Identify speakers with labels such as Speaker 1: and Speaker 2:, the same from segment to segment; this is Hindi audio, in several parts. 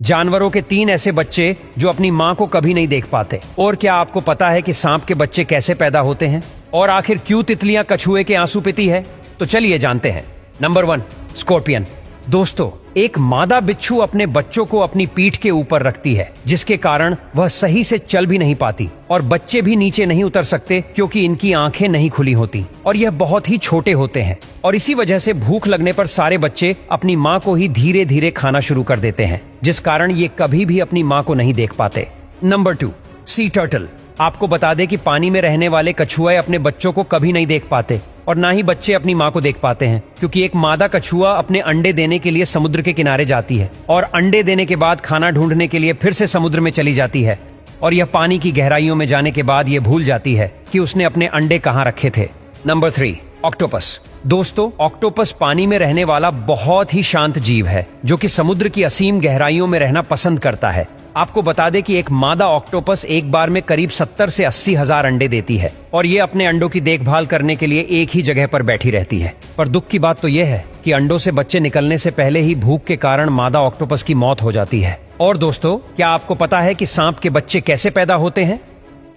Speaker 1: जानवरों के 3 ऐसे बच्चे जो अपनी मां को कभी नहीं देख पाते। और क्या आपको पता है कि सांप के बच्चे कैसे पैदा होते हैं? और आखिर क्यों तितलियां कछुए के आंसू पीती है? तो चलिए जानते हैं। Number 1, scorpion. दोस्तों, एक मादा बिच्छू अपने बच्चों को अपनी पीठ के ऊपर रखती है, जिसके कारण वह सही से चल भी नहीं पाती और बच्चे भी नीचे नहीं उतर सकते क्योंकि इनकी आंखें नहीं खुली होती और यह बहुत ही छोटे होते हैं। और इसी वजह से भूख लगने पर सारे बच्चे अपनी माँ को ही धीरे धीरे खाना शुरू कर देते हैं, जिस कारण ये कभी भी अपनी माँ को नहीं देख पाते। Number 2, sea turtle. आपको बता दें कि पानी में रहने वाले कछुए अपने बच्चों को कभी नहीं देख पाते और ना ही बच्चे अपनी माँ को देख पाते हैं, क्योंकि एक मादा कछुआ अपने अंडे देने के लिए समुद्र के किनारे जाती है और अंडे देने के बाद खाना ढूंढने के लिए फिर से समुद्र में चली जाती है और यह पानी की गहराइयों में जाने के बाद यह भूल जाती है कि उसने अपने अंडे कहाँ रखे थे। Number 3, octopus. दोस्तों, ऑक्टोपस पानी में रहने वाला बहुत ही शांत जीव है जो कि समुद्र की असीम गहराइयों में रहना पसंद करता है। आपको बता दें कि एक मादा ऑक्टोपस एक बार में करीब 70 से 80 हजार अंडे देती है और ये अपने अंडों की देखभाल करने के लिए एक ही जगह पर बैठी रहती है। पर दुख की बात तो यह है कि अंडों से बच्चे निकलने से पहले ही भूख के कारण मादा ऑक्टोपस की मौत हो जाती है। और दोस्तों, क्या आपको पता है कि सांप के बच्चे कैसे पैदा होते हैं?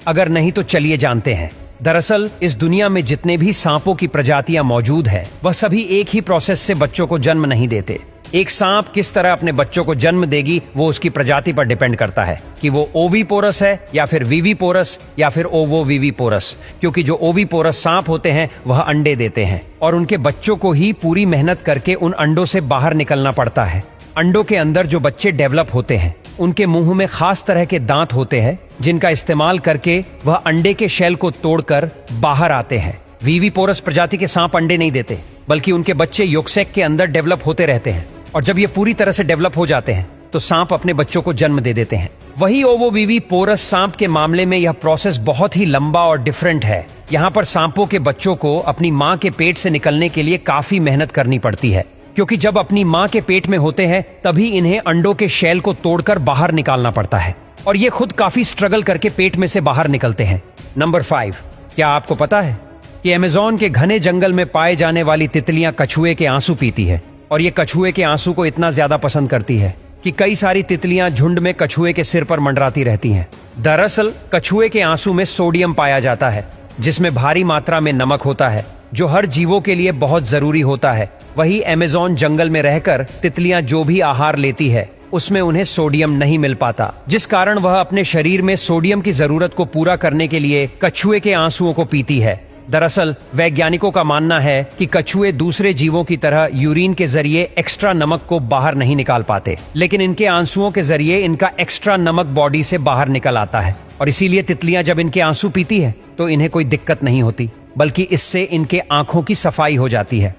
Speaker 1: अगर नहीं तो चलिए जानते हैं। दरअसल इस दुनिया में जितने भी सांपों की प्रजातियां मौजूद हैं, वह सभी एक ही प्रोसेस से बच्चों को जन्म नहीं देते। एक सांप किस तरह अपने बच्चों को जन्म देगी वो उसकी प्रजाति पर डिपेंड करता है कि वो ओवीपोरस है या फिर वीवीपोरस या फिर ओवोवीवीपोरस, क्योंकि जो ओवीपोरस सांप होते हैं वह अंडे देते हैं और उनके बच्चों को ही पूरी मेहनत करके उन अंडों से बाहर निकलना पड़ता है। अंडों के अंदर जो बच्चे डेवलप होते हैं उनके मुंह में खास तरह के दांत होते हैं जिनका इस्तेमाल करके वह अंडे के शेल को तोड़कर बाहर आते हैं। वीवीपोरस प्रजाति के सांप अंडे नहीं देते, बल्कि उनके बच्चे योक्सेक के अंदर डेवलप होते रहते हैं और जब ये पूरी तरह से डेवलप हो जाते हैं तो सांप अपने बच्चों को जन्म दे देते हैं। वही ओवोवीवीपोरस सांप के मामले में यह प्रोसेस बहुत ही लंबा और डिफरेंट है। यहाँ पर सांपों के बच्चों को अपनी माँ के पेट से निकलने के लिए काफी मेहनत करनी पड़ती है, क्योंकि जब अपनी माँ के पेट में होते हैं तभी इन्हें अंडों के शेल को तोड़कर बाहर निकालना पड़ता है और ये खुद काफी स्ट्रगल करके पेट में से बाहर निकलते हैं। नंबर 5, क्या आपको पता है कि अमेज़न के घने जंगल में पाए जाने वाली तितलियां कछुए के आंसू पीती है और ये कछुए के आंसू को इतना ज्यादा पसंद करती है कि कई सारी तितलियां झुंड में कछुए के सिर पर मंडराती रहती हैं। दरअसल कछुए के आंसू में सोडियम पाया जाता है, जिसमें भारी मात्रा में नमक होता है जो हर जीवों के लिए बहुत जरूरी होता है। वही अमेज़न जंगल में रहकर तितलियां जो भी आहार लेती है उसमें उन्हें सोडियम नहीं मिल पाता, जिस कारण वह अपने शरीर में सोडियम की जरूरत को पूरा करने के लिए कछुए के आंसुओं को पीती है। दरअसल वैज्ञानिकों का मानना है कि कछुए दूसरे जीवों की तरह यूरिन के जरिए एक्स्ट्रा नमक को बाहर नहीं निकाल पाते, लेकिन इनके आंसुओं के जरिए इनका एक्स्ट्रा नमक बॉडी से बाहर निकल आता है और इसीलिए तितलियां जब इनके आंसू पीती है तो इन्हें कोई दिक्कत नहीं होती, बल्कि इससे इनके आंखों की सफाई हो जाती है।